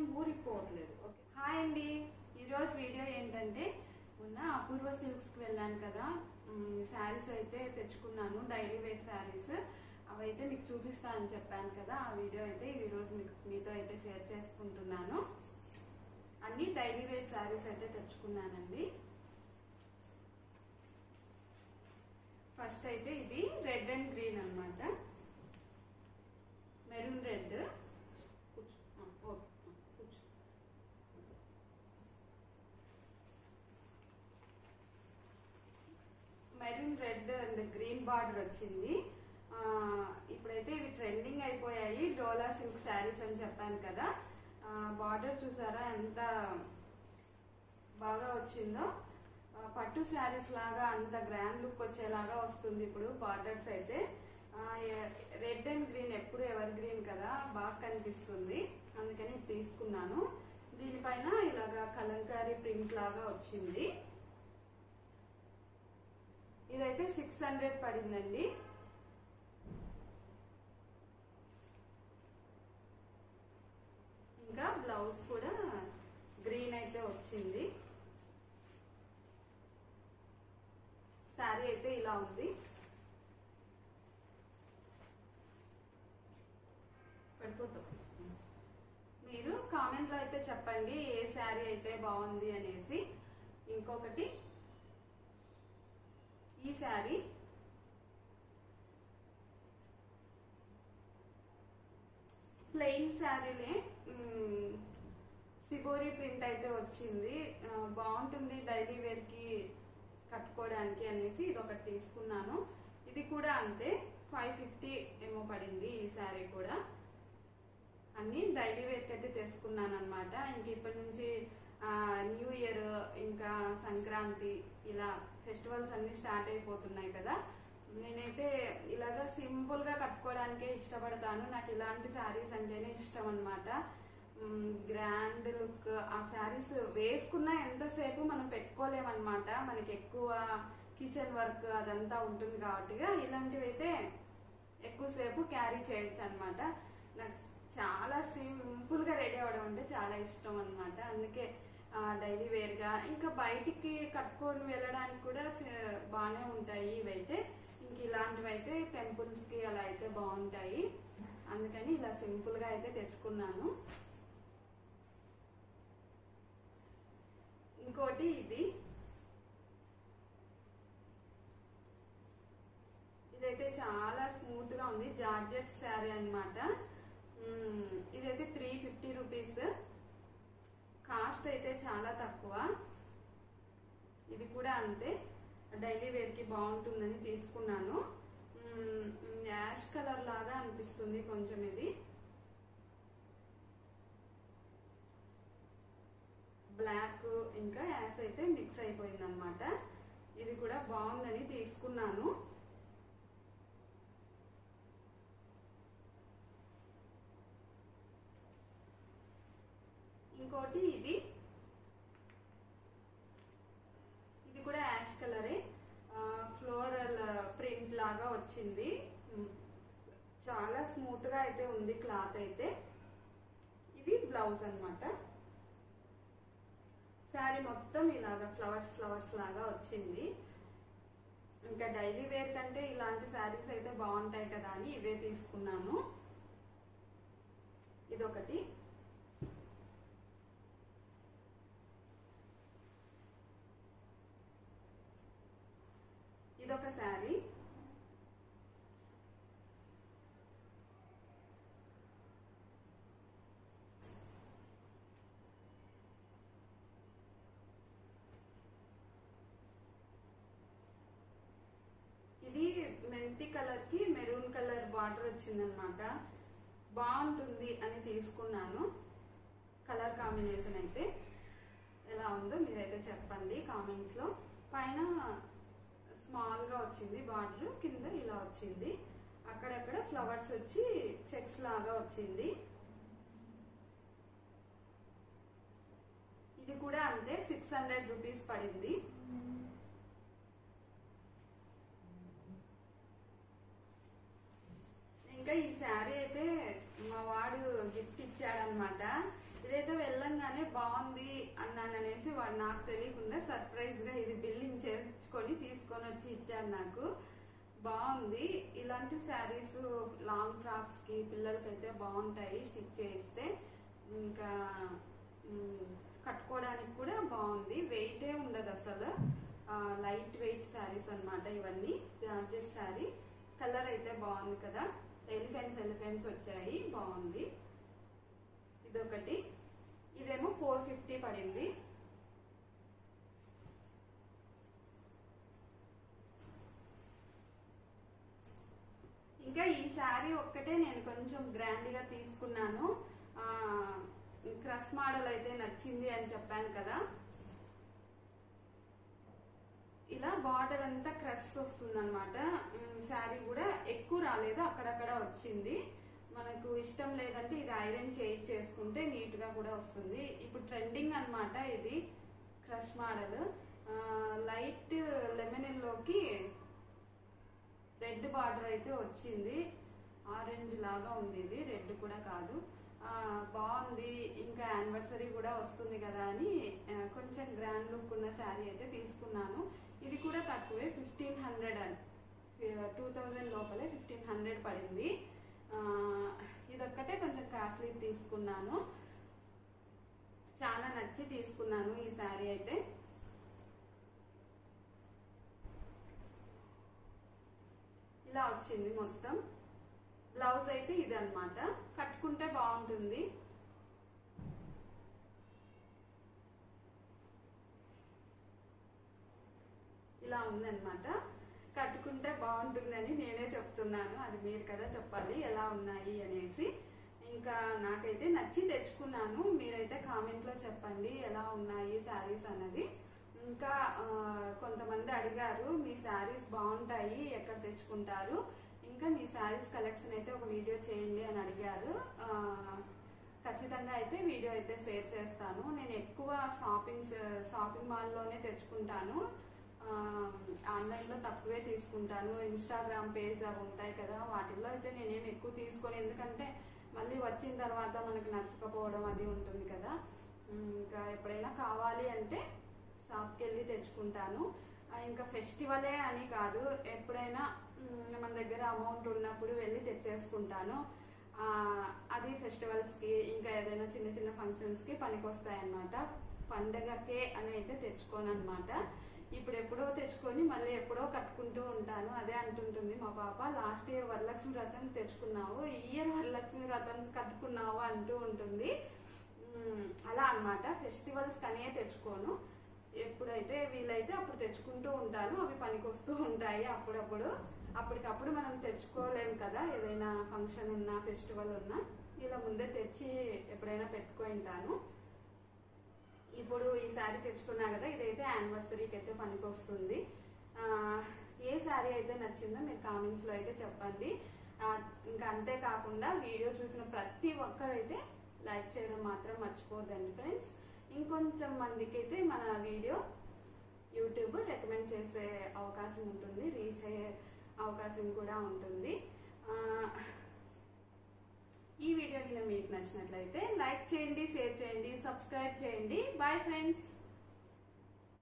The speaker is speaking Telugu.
ఏం ఊరిపోవట్లేదు. ఓకే, హాయ్ అండి. ఈరోజు వీడియో ఏంటంటే మొన్న అపూర్వ సిల్క్స్ కి వెళ్ళాను కదా, శారీస్ అయితే తెచ్చుకున్నాను, డైలీ వేర్ శారీస్. అవైతే మీకు చూపిస్తా అని చెప్పాను కదా, ఆ వీడియో అయితే ఈరోజు మీతో అయితే షేర్ చేసుకుంటున్నాను. అన్ని డైలీ వేర్ శారీస్ అయితే తెచ్చుకున్నానండి. ఫస్ట్ అయితే ఇది రెడ్ అండ్ గ్రీన్ అన్నమాట, maroon red. Maroon red and green border వచ్చింది. ఇప్పుడైతే ఇవి ట్రెండింగ్ అయిపోయాయి, డోలా సిల్క్ శారీస్ అని చెప్పాను కదా. బార్డర్ చూసారా ఎంత బాగా వచ్చిందో, పట్టు శారీస్ లాగా అంత గ్రాండ్ లుక్ వచ్చేలాగా వస్తుంది ఇప్పుడు బార్డర్స్ అయితే. రెడ్ అండ్ గ్రీన్ ఎప్పుడు ఎవర్ గ్రీన్ కదా, బాగా కనిపిస్తుంది, అందుకని తీసుకున్నాను. దీనిపైన ఇలాగా కలంకారీ ప్రింట్ లాగా వచ్చింది. ఇదైతే 600 పడిందండి. ఇంకా బ్లౌజ్ కూడా గ్రీన్ అయితే వచ్చింది. శారీ అయితే ఇలా ఉంది. పడిపోతుంది. మీరు కామెంట్ లో అయితే చెప్పండి ఏ శారీ అయితే బాగుంది అనేసి. ఇంకొకటి ఈ శారీ ప్లెయిన్ శారీలే, సిబోరి ప్రింట్ అయితే వచ్చింది, బాగుంటుంది డైలీ వేర్ కి కట్టుకోవడానికి అనేసి ఇది ఒకటి తీసుకున్నాను. ఇది కూడా అంతే, 550 ఏమో పడింది ఈ శారీ కూడా. అన్ని డైలీ వేర్ కి అయితే తీసుకున్నాను అనమాట. ఇంక ఇప్పటి నుంచి న్యూ ఇయర్ ఇంకా సంక్రాంతి ఇలా ఫెస్టివల్స్ అన్ని స్టార్ట్ అయిపోతున్నాయి కదా, నేనైతే ఇలాగా సింపుల్ గా కట్టుకోవడానికే ఇష్టపడతాను. నాకు ఇలాంటి శారీస్ అంటేనే ఇష్టం అనమాట. గ్రాండ్ లుక్, ఆ శారీస్ వేసుకున్నా ఎంతసేపు మనం పెట్టుకోలేమన్నమాట, మనకి ఎక్కువ కిచెన్ వర్క్ అదంతా ఉంటుంది కాబట్టి ఇలాంటివి అయితే ఎక్కువసేపు క్యారీ చేయొచ్చు అనమాట. నాకు చాలా సింపుల్ గా రెడీ అవడం అంటే చాలా ఇష్టం అనమాట. అందుకే డైలీ వేర్ గా ఇంకా బయటికి కట్టుకొని వెళ్ళడానికి కూడా బాగానే ఉంటాయి ఇవైతే. ఇంక ఇలాంటివి అయితే టెంపుల్స్ కి అలా అయితే బాగుంటాయి, అందుకని ఇలా సింపుల్ గా అయితే తెచ్చుకున్నాను. ఇంకోటి ఇదైతే చాలా స్మూత్ గా ఉంది, జార్జెట్ శారీ అనమాట. ఇదైతే 350 రూపీస్, కాస్ట్ అయితే చాలా తక్కువ. ఇది కూడా అంతే, డైలీ వేర్ కి బాగుంటుందని తీసుకున్నాను. యాష్ కలర్ లాగా అనిపిస్తుంది కొంచెం, ఇది బ్లాక్ ఇంకా యాష్ అయితే మిక్స్ అయిపోయింది అనమాట. ఇది కూడా బాగుందని తీసుకున్నాను. ఇంకోటి ఇది కూడా యాష్ కలరే, ఫ్లోరల్ ప్రింట్ లాగా వచ్చింది, చాలా స్మూత్ గా అయితే ఉంది క్లాత్ అయితే. ఇది బ్లౌజ్ అనమాట. శారీ మొత్తం ఇలాగా ఫ్లవర్స్ లాగా వచ్చింది. ఇంకా డైలీ వేర్ కంటే ఇలాంటి శారీస్ అయితే బాగుంటాయి కదా అని ఇవే తీసుకున్నాను. ఇదొకటి. ఇదొక శారీ, ఇది మెంతి కలర్ కి మెరూన్ కలర్ బార్డర్ వచ్చిందనమాట. బాగుంటుంది అని తీసుకున్నాను. కలర్ కాంబినేషన్ అయితే ఎలా ఉందో మీరైతే చెప్పండి కామెంట్స్ లో. పైన స్మాల్ గా వచ్చింది బార్డర్, కింద ఇలా వచ్చింది, అక్కడక్కడ ఫ్లవర్స్ వచ్చి చెక్స్ లాగా వచ్చింది. ఇది కూడా అంతే, 600 రూపీస్ పడింది. ఇంకా ఈ శారీ అయితే మా వాడు గిఫ్ట్ ఇచ్చాడనమాట. ఇది ఇదైతే వెళ్ళంగానే బాగుంది అన్నాననేసి వాడు నాకు తెలియకుండా సర్ప్రైజ్ గా ఇది బిల్లింగ్ చేసుకొని తీసుకొని వచ్చి ఇచ్చాడు నాకు. బాగుంది. ఇలాంటి శారీస్ లాంగ్ ఫ్రాక్స్ కి పిల్లలకైతే బాగుంటాయి స్టిచ్ చేస్తే. ఇంకా కట్టుకోవడానికి కూడా బాగుంది. వెయిటే ఉండదు అసలు. లైట్ వెయిట్ శారీస్ అన్నమాట ఇవన్నీ. జార్జెట్ శారీ. కలర్ అయితే బాగుంది కదా. ఎలిఫెంట్స్ వచ్చాయి. బాగుంది. ఇదొకటి. ఇదేమో 450 పడింది. ఇంకా ఈ శారీ ఒక్కటే నేను కొంచెం గ్రాండ్ గా తీసుకున్నాను. క్రష్ మోడల్ అయితే నచ్చింది అని చెప్పాను కదా. ఇలా బార్డర్ అంతా క్రష్ వస్తుంది అనమాట. శారీ కూడా ఎక్కువ రాలేదు, అక్కడక్కడ వచ్చింది. మనకు ఇష్టం లేదంటే ఇది ఐరన్ చేసుకుంటే నీట్ గా కూడా వస్తుంది. ఇప్పుడు ట్రెండింగ్ అన్నమాట ఇది క్రష్ మోడల్. లైట్ లెమన్ లోకి రెడ్ బార్డర్ అయితే వచ్చింది. ఆరెంజ్ లాగా ఉంది. ఇది రెడ్ కూడా కాదు. బాగుంది. ఇంకా యానివర్సరీ కూడా వస్తుంది కదా అని కొంచెం గ్రాండ్ లుక్ ఉన్న శారీ అయితే తీసుకున్నాను. ఇది కూడా తక్కువే, 1500 2000 లోపలే 1500 పడింది. ఇదొక్కటే కొంచెం కాస్ట్లీ తీసుకున్నాను. చాలా నచ్చి తీసుకున్నాను ఈ శారీ అయితే. ఇలా వచ్చింది మొత్తం. బ్లౌజ్ అయితే ఇది అన్నమాట. కట్టుకుంటే బాగుంటుంది. ఇలా ఉందన్నమాట. కట్టుకుంటే బాగుంటుందని నేనే చెప్తున్నాను. అది మీరు కదా చెప్పాలి ఎలా ఉన్నాయి అనేసి. ఇంకా నాకైతే నచ్చి తెచ్చుకున్నాను. మీరైతే కామెంట్ లో చెప్పండి ఎలా ఉన్నాయి శారీస్ అన్నది. ఇంకా కొంతమంది అడిగారు మీ శారీస్ బాగుంటాయి ఎక్కడ తెచ్చుకుంటారు, ఇంకా మీ శారీస్ కలెక్షన్ అయితే ఒక వీడియో చేయండి అని అడిగారు. ఖచ్చితంగా అయితే వీడియో అయితే షేర్ చేస్తాను. నేను ఎక్కువ షాపింగ్ మాల్ లోనే తెచ్చుకుంటాను. ఆన్లైన్ లో తక్కువే తీసుకుంటాను. ఇన్స్టాగ్రామ్ పేజ్ అవి ఉంటాయి కదా, వాటిల్లో అయితే నేనేం ఎక్కువ తీసుకోను. ఎందుకంటే మళ్ళీ వచ్చిన తర్వాత మనకి నచ్చకపోవడం అది ఉంటుంది కదా. ఇంకా ఎప్పుడైనా కావాలి అంటే షాప్కి వెళ్ళి తెచ్చుకుంటాను. ఇంకా ఫెస్టివలే అని కాదు, ఎప్పుడైనా మన దగ్గర అమౌంట్ ఉన్నప్పుడు వెళ్ళి తెచ్చేసుకుంటాను. అది ఫెస్టివల్స్ కి ఇంకా ఏదైనా చిన్న చిన్న ఫంక్షన్స్ కి పనికొస్తాయి అన్నమాట. పండగకే అని అయితే తెచ్చుకోను అనమాట. ఇప్పుడు ఎప్పుడో తెచ్చుకొని మళ్ళీ ఎప్పుడో కట్టుకుంటూ ఉంటాను. అదే అంటుంటుంది మా పాప, లాస్ట్ ఇయర్ వరలక్ష్మి వ్రతం తెచ్చుకున్నావు, ఈ ఇయర్ వరలక్ష్మి వ్రతం కట్టుకున్నావు అంటూ ఉంటుంది. అలా అన్నమాట. ఫెస్టివల్స్ కనే తెచ్చుకోను. ఎప్పుడైతే వీలైతే అప్పుడు తెచ్చుకుంటూ ఉంటాను. అవి పనికొస్తూ ఉంటాయి అప్పుడప్పుడు. అప్పటికప్పుడు మనం తెచ్చుకోలేము కదా, ఏదైనా ఫంక్షన్ ఉన్నా ఫెస్టివల్ ఉన్నా. ఇలా ముందే తెచ్చి ఎప్పుడైనా పెట్టుకుంటాను. ఇప్పుడు ఈ శారీ తెచ్చుకున్నా కదా, ఇదైతే యానివర్సరీకి అయితే పనికొస్తుంది. ఏ శారీ అయితే నచ్చిందో మీరు కామెంట్స్ లో అయితే చెప్పండి. ఇంకా అంతేకాకుండా వీడియో చూసిన ప్రతి ఒక్కరైతే లైక్ చేయడం మాత్రం మర్చిపోద్దండి ఫ్రెండ్స్. ఇంకొంచెం మందికి అయితే మన వీడియో యూట్యూబ్ రికమెండ్ చేసే అవకాశం ఉంటుంది, రీచ్ అయ్యే అవకాశం కూడా ఉంటుంది. ఈ వీడియో కింద మీకు నచ్చినట్లయితే లైక్ చేయండి, షేర్ చేయండి, సబ్స్క్రైబ్ చేయండి. Bye friends.